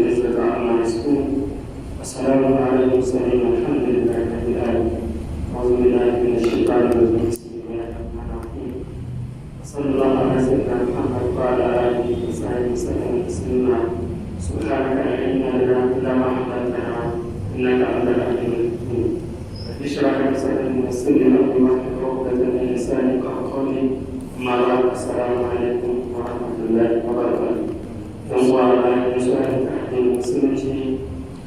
العزة عما يصفون والسلام على المرسلين والحمد لله رب العالمين. أعوذ بالله من الشيطان الرجيم. بسم الله الرحمن الرحيم. صلى الله على سيدنا محمد وعلى آله وصحبه وسلم تسليما. سبحانك لا علم لنا إلا ما علمتنا إنك أنت العليم الحكيم. اشرح لي صدري ويسر لي أمري واحلل عقدة من لساني يفقهوا قولي. أما بعد السلام عليكم ورحمة الله وبركاته. يوم الله يسوع التحديد المسلمين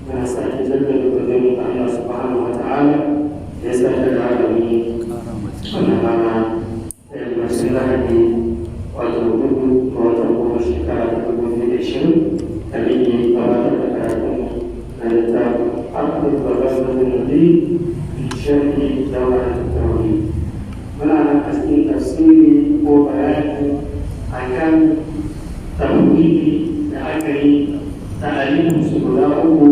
من ساعة جلد القديم الله سبحانه وتعالى يسأل العالمين ونعم المسلمين وتوبوا وتوبوا شكرا لكم بالشر تبيني وتذكركم الكتاب أقرب وغفر النبي في شرح دورة التوحيد. Muna kasih tafsiri ko bayani akan tauhidi da aka yi ta'alilin su guda uku,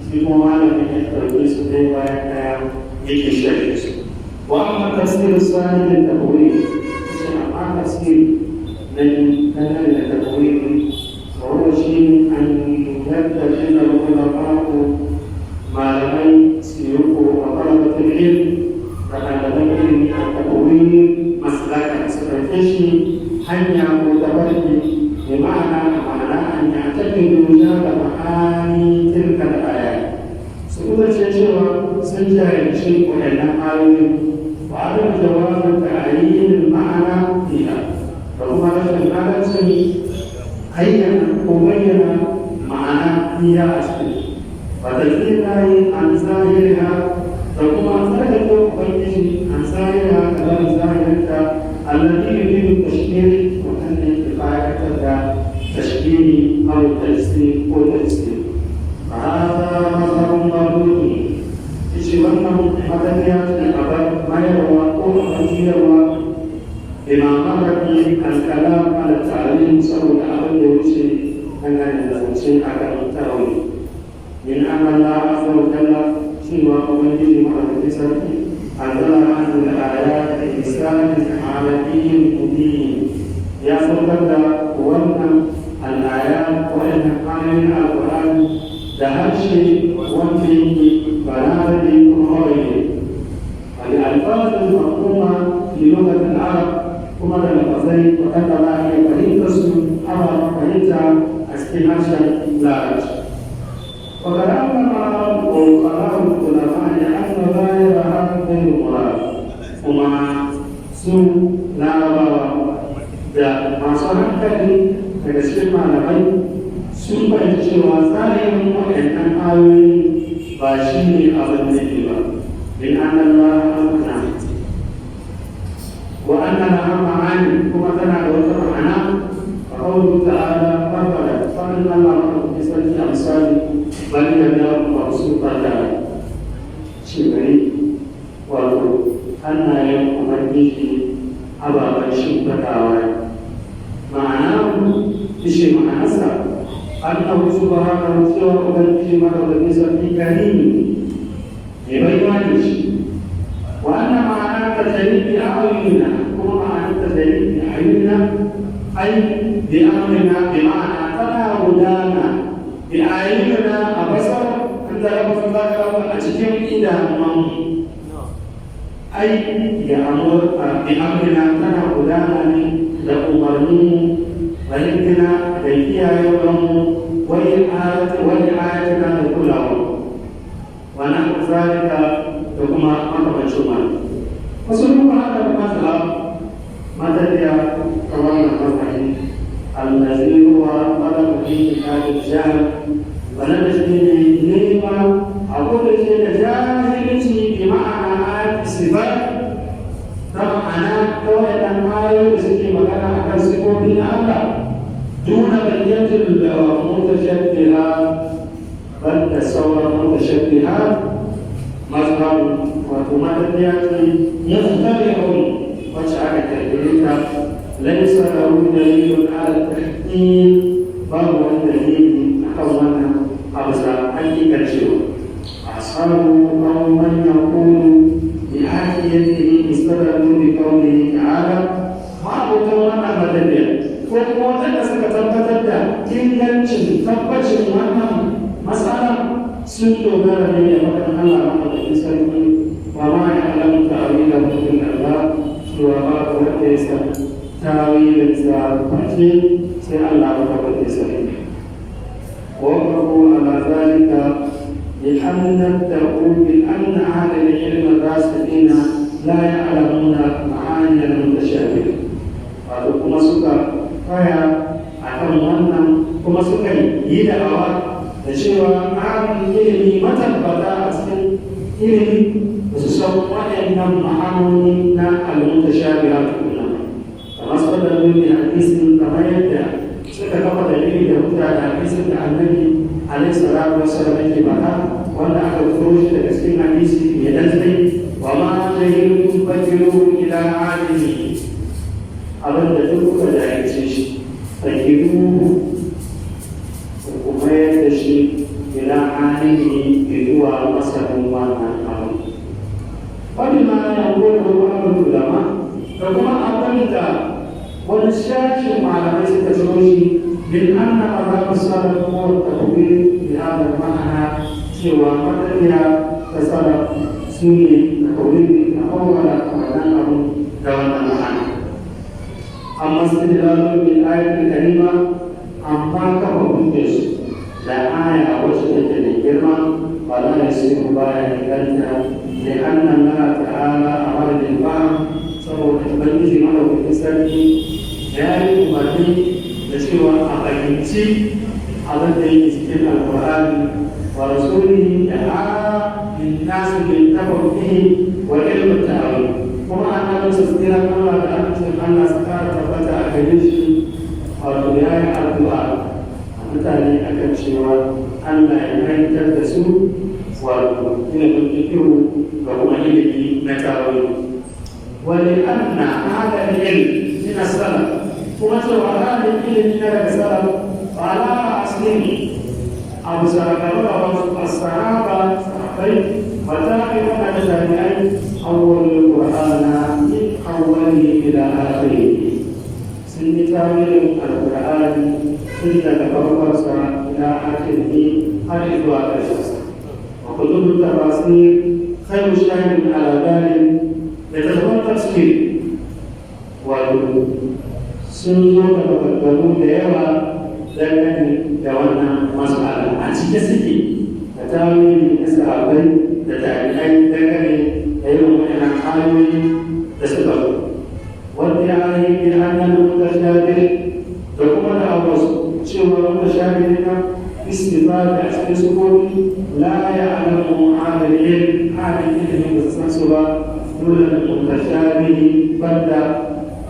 shi kuma malamin ya ɗauke su dai bayan ɗaya yake shirya su. Wa amma tafsirin sani da tauhidi, shi amma tafsiri na dangane da tauhidi, wa shi an yadda shi da ulama malamai su yi ko a farabatul ilmi da ɗaliban ilimi a taɓoyi masalaka su ɗauke shi hanya ko tabarki da ma'ana an yi a taɓin duniya da ma'ani tilka da aya. Su kuma ce cewa sun jahilci waɗannan ayoyi ba a da jawabin ta'ayyin ma'ana fiha da kuma rashin halaccin ayyana ko bayyana ma'ana fiha a ciki. Ba ta tsira yin an zahiriya da kuma tsarkake ubangiji an zahira kalar zahirinta allati yuridu tashkir wannan ne ke fa'idar da tashkiri aw tasdid ko tasdid. Hada mazhabun mardudi shi wannan madaniya ne abar mayarwa ko ajiyarwa bima maraki al-kalam ala ta'lim saboda abin da wuce dangane da zance akan tarawih min amalla azza wa jalla سوى قوله محدثا أنزل عنه الآيات بإسلام عربي مبين يأخذ وأن الآيات وأن قانون القرآن دهشي وفيه بلاغة غيره والألفاظ المفهومة في لغة العرب كما تلفظين وكتب هي فريقة أو فريقة استناشا لارج. وكلام العرب وكلام العلماء أن ظاهر هذا المراد وما سوء لا da masu hankali daga cikin malamai sun fahimci cewa tsarin waɗannan ayoyi ba shi ne abin da ke ba. Bin Allah amana wa annana ma'ani kuma tana da wata ma'ana a kawai ta'ala farbala fa'in Allah maɗauki sarki a misali bari da ya masu fata shigari wato hannayen ubangiji ababen shimfatawa ma'ana ishe ma'anarsa an abu su ba haka cewa ubangiji maɗauki sarki karimi mai baiwa da shi wannan ma'ana ta jaribi a ayyuna kuma ma'ana ta jaribi a ayyuna ai bi amrina bi ma'ana tana gudana bi ayyuna a basar da lafafin zaka a cikin idanun ai ya amurka bi amrina tana gudana ne da umarnin balikina da kiyayewanmu wani ayatina da kulawa wani zalika da kuma makamancin wani wasu ruwa haka da matsala matariya ta wannan mafahi allazi ruwa ɓarar da kitabin jihar wannan da shi ne nema a kudu ce da jahilci bi ma'ana ayat sifat ta ma'ana kawai ɗan ayoyi da suke magana a kan sifofi na Allah duna bayyatul da mutashabbiha banda sauran mutashabbiha mazhabu wato madaniya ce yastabi'un wacce aka kirkire ta laysa lahu dalilun ala tahqiq babu wani dalili akan wannan abu sa hakikar cewa ashabu aw man yaqulu bi haqiyatihi istadallu bi qawlihi ta'ala ma'abudan wannan madaniya ko kuma wanda suka tabbatar da ingancin tabbacin wannan sun dogara ne da faɗin Allah maɗaukakin sarki wa ma ya'lamu ta'wilahu illa Allah cewa babu wanda ya san tawilinsa face sai Allah maɗaukakin sarki. ووقفوا على ذلك لأن ادعوا بأن أهل العلم الراسخين لا يعلمون معاني المتشابه. kuma suka kaya a kan wannan kuma suka yi da'awa da cewa ahalin ilimi matabbata a cikin ilimi da su san waɗannan ma'anoni na al-mutashabiha tukuna. Kamar su da nuni hadisin kamar yadda suka kafa dalili da hujja da hadisin da annabi alaihi salatu wassalam yake faɗa wanda aka fito shi daga cikin hadisi mai dantsi wa ma jahilu fakiru ila alimi abin da duk kuka jahilce shi fakiru ku mayar da shi ila alimi zuwa masanin wannan abu. Wani ma ya gode wa abin ulama da kuma abin da wani shashin malamai suka ciro shi bin anna azab salaf ko tawhid bi hada ma'ana cewa madaniya ta salaf sune tawhid na awwala wannan abu da wannan ma'ana. Amma istidlalu bil ayatil karima amma kafa hujjar su da aya wacce take da girma wala yasiru baya inganta da anna Allah ta'ala amara bil fahm saboda ubangiji madaukakin sarki ya yi umarni da cewa a fahimci abin da yake cikin alƙur'ani wa rasulihi ta'ala min nasu min tafawwihi wa ilmin ta'awun kuma annabi sallallahu alaihi wa sallam Allah su kara tabbata a gare shi wato ya yi addu'a a mutane akan cewa Allah ya fahimtar da su wato ilimin fiqhu da kuma ilimi na ta'awun ولأن هذا العلم من السلف ومثل هذا العلم من السلف على أصله أبو سلمة الصحابة وتابعون التابعين أول القرآن من أوله إلى آخره سن تاويل القرآن إلا تفرس إلى آخره حديث الشخص وكتب التفاسير خير شاهد على ذلك littattafan tafsir wato sun zo da maganganu da yawa dangane da wannan mas'ala a cike suke da tawili na sahabbai da tabi'ai dangane da irin waɗannan ayoyi da suka zo wanda ya yi bi hannun mutashabih da kuma da abu cewa mutashabih na istifada a cikin sukoki la ya'lamu ahadul ilm da san su ba دون المتشابه بل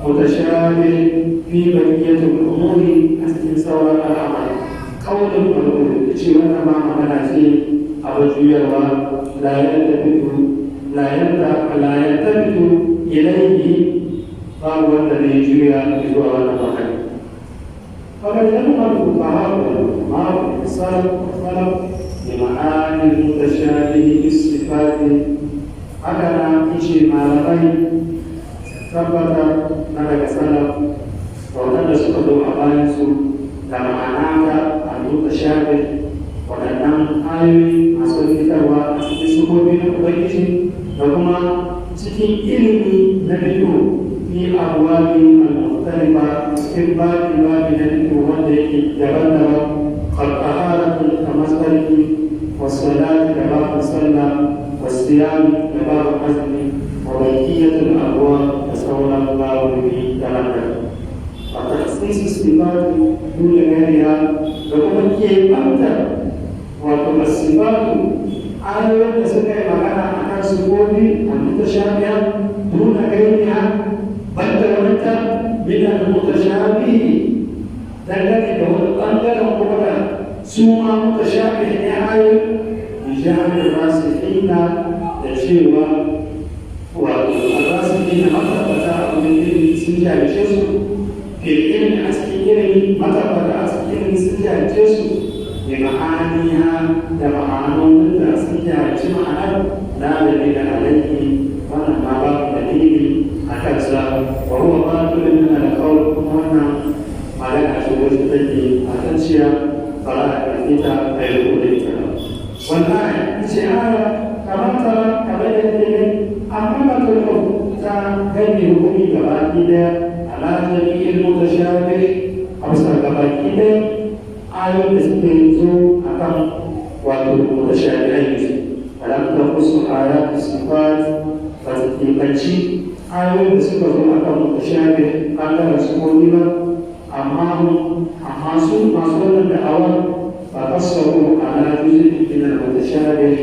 متشابه في بقية الأمور أسكن سواء الأمر قول المقول شيئا ما عمل فيه أو جيروا لا يلتفت إليه فهو الذي جري بجوار المحل فقد ينظر الفقهاء والعلماء السلف والخلف لمعاني المتشابه بالصفات haka na ishe malamai tabbata na daga salaf waɗanda suka zo a bayansu da ma'ana ta alluta shafi waɗannan ayoyi masu fitarwa a cikin sukobi na ubangiji da kuma cikin ilimi na fito fi abuwabi al-mutalifa cikin babi na fito wanda yake daban-daban ƙarƙaharatun kamar sarki wasu da babu sallah والصيام لباب الحزم وبقية الأبواب تسولى الله به تماما وتخصيص الصفات دون غيرها وكما كيف أمتر وكما الصفات آية تسكي مكانا أكثر صفوتي المتشابهة دون غيرها بل تمتر من المتشابه الذي هو الأنجل وقبل سوى متشابه آية بجانب الراسخين تشيروا والراسخين مرتبطة من سنجا الجسم في العلم أسكيري مرتبطة أسكيري سنجا الجسم بمعانيها لمعانون سنجا الجسم لا دليل عليه ولما باب دليل أكثر وهو باطل من القول هنا على أشوف التي أتنشيا فلا الكتاب غير الكتاب والآية كما ترى كما يدري أما ta ganye hukumi gabaki daya ala jami'in mutashabih a bisa gabaki daya ayoyin da suke zo akan wato mutashabihai alam taqusu ayat sifat ba su keɓanci ayoyin da suka zo akan mutashabih ɓangaren sukoki ba amma su masu wannan da'awa ba kasaru ala juz'in min al-mutashabih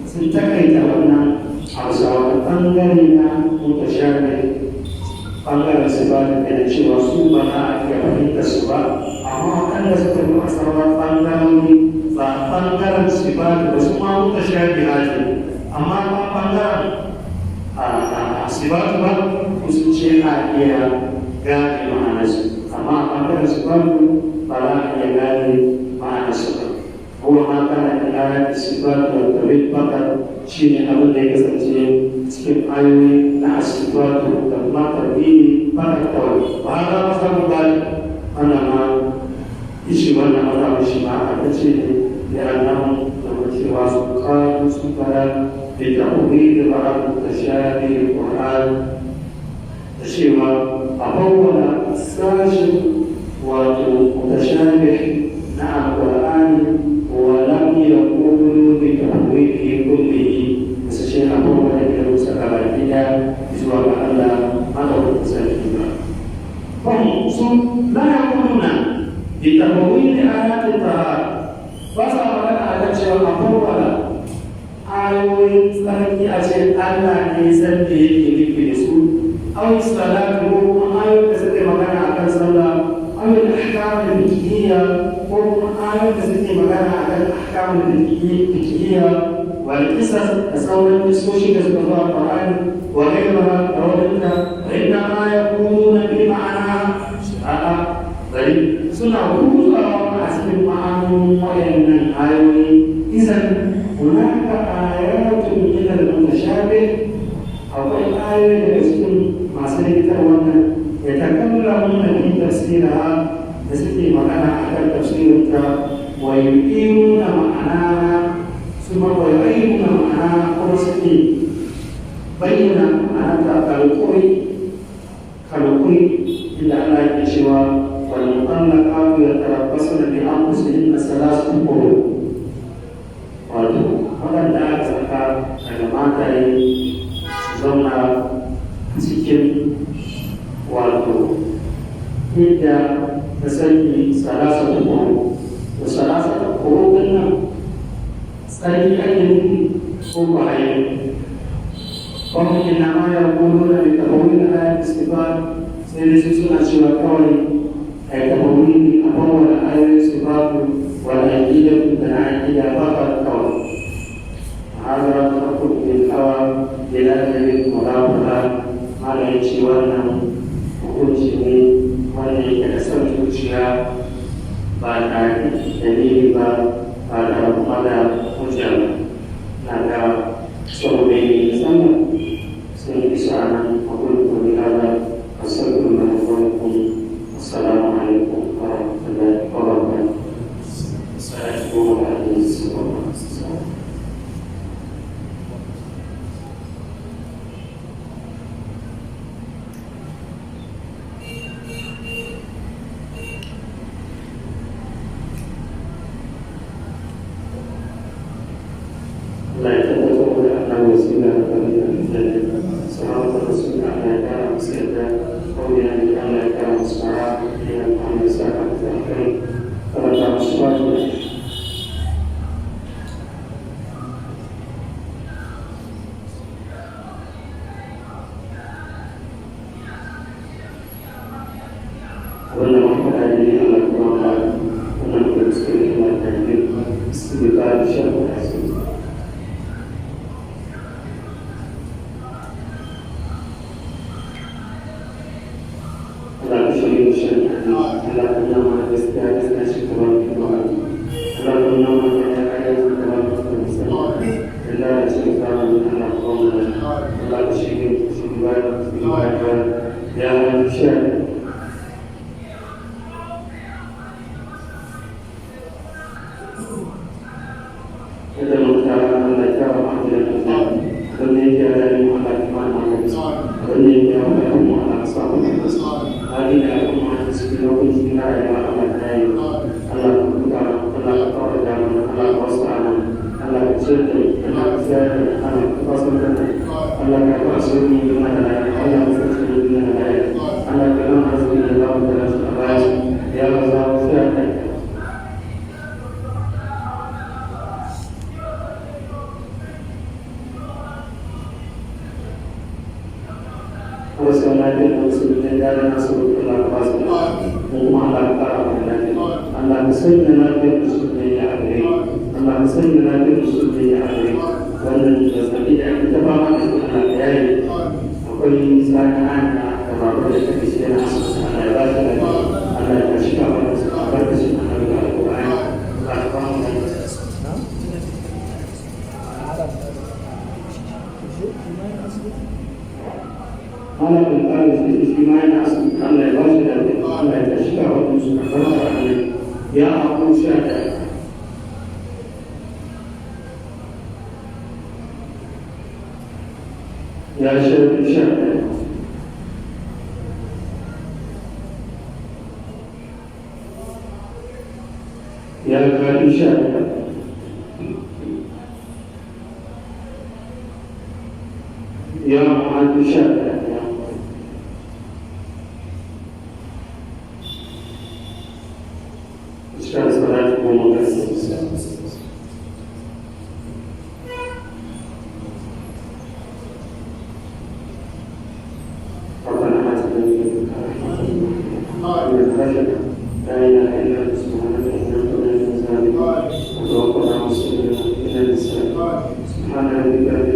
sun takaita wannan hausawa ɓangare na mutashabih ɓangaren su ba da cewa su ba na iya fahimta su ba amma waɗanda suka yi a sauran ɓangarori ba ɓangaren su ba da su ma mutashabih ake amma ba ɓangaren su ba ba su ce a iya gane ma'anarsu amma a ɓangaren su ba ba za a iya gane ma'anarsu ba هو ما كان من آيات الصفات والتوحيد فقط شيء أبدا يكسر cikin ayoyi na asibatu da kuma tarbiyyi fara kawai ba za mu samu gani ana ma ishi wannan mazaba shi ma aka ce ne da annamu da cewa su kawo su fara da ta'uhi da ba'adu da shafi da ƙwarar da cewa a bawwala sashen wato mutashabih na alƙur'ani ولم يقولوا بتحويله كله الشيخ أبو بكر المستقبل فيها بسوى الله مدعو التسليم فهم لا يقولون بتحويل آيات الطهارة فصار لك على شيء أقول ayoyin tsarki a cikin Allah ne san da yake nufi da su aw salatu ko ayoyin da suke magana akan sallah aw al-ahkam al-fiqhiyya ko ayoyin da suke magana akan ahkam al-fiqhiyya wal qisas da sauran kisoshi da suka zo a Qur'ani wa ghayruha da wadanda inna ma yaquluna bi ma'ana sha'a bari suna kutsawa a cikin ma'anonin wayannan ayoyi idan هناك آيات من المتشابه أو آية يسكن مع سيدة وانا يتكلمون في تفسيرها تسكي مكانها على تفسيرها ويقيمون معناها ثم ويعيدون معناها ورسكي بين معناها كالقوي إلا على الشواء والمطلقات يتربصن بأنفسهن ثلاثة قروء wato waɗanda aka saka daga mataye su zauna cikin wato yadda ta sani salasa ta koro da salasa ta koro ɗin nan tsarki ake nufi ko ba a yi kuma ina ma ya gudu da mai tabawin da ayat istighfar sai dai su suna cewa kawai a yi tabawin a bawar ayat istighfar والعقيدة العقيدة فقط قول هذا تركب بالهوى إلى دليل مراقبة على يشيوانا وكل شيء وأن يتكسر الشيء بعد دليل بعد مدى مجرد هذا صوبين سنة سنة أقول بهذا أستغفر الله ولكم والسلام عليكم ورحمة الله وبركاته. لا يتدخل أن وسيلة صراط الرسول على كلام سيدنا قولنا على كلام الصحابة إلى محمد صلى الله عليه وسلم فرجع الصلاة وأن محمد عليه على القرآن وأن بالنسبة إلى التعليم استبقاء الشرع الحسن ولا تشريك الشرع على أنما يستهدفنا شكرا في الدعاء على أنما يتعلم الكلام في المسلمين إلا شكرا على قومنا ولا تشريك يا شيخ إذا wanda yake da dalilin Allah kuma na magana wanda yake da wanda kuma Allah sa mu da hali da kuma cikin lokacin da ya Allah ta yi Allah kuma Allah ka kawo da mu Allah ka wasa mu Allah ka tsare Allah ka tsare Allah ka wasa mu Allah ka wasa mu Allah ka wasa mu Allah ka wasa mu ya Allah ya wasallallahu wasallam da rasulullah sallallahu kuma Allah ta rahmata Allah musulmi na da musulmi ya aure Allah musulmi na da musulmi ya aure wannan da sabi da ta ba ma Allah ya yi akwai sana'a da babu da take shi na Allah ya ba shi Allah ya shi ba barka shi Allah Al-Qur'ani Allah ba mu أنا بالقلب في الاجتماع أصلا الله يبارك الله يتشفى ويسبحانه يا أبو شاكر يا شيخ شاكر يا غالي شاكر يا معاذ شاكر سبحان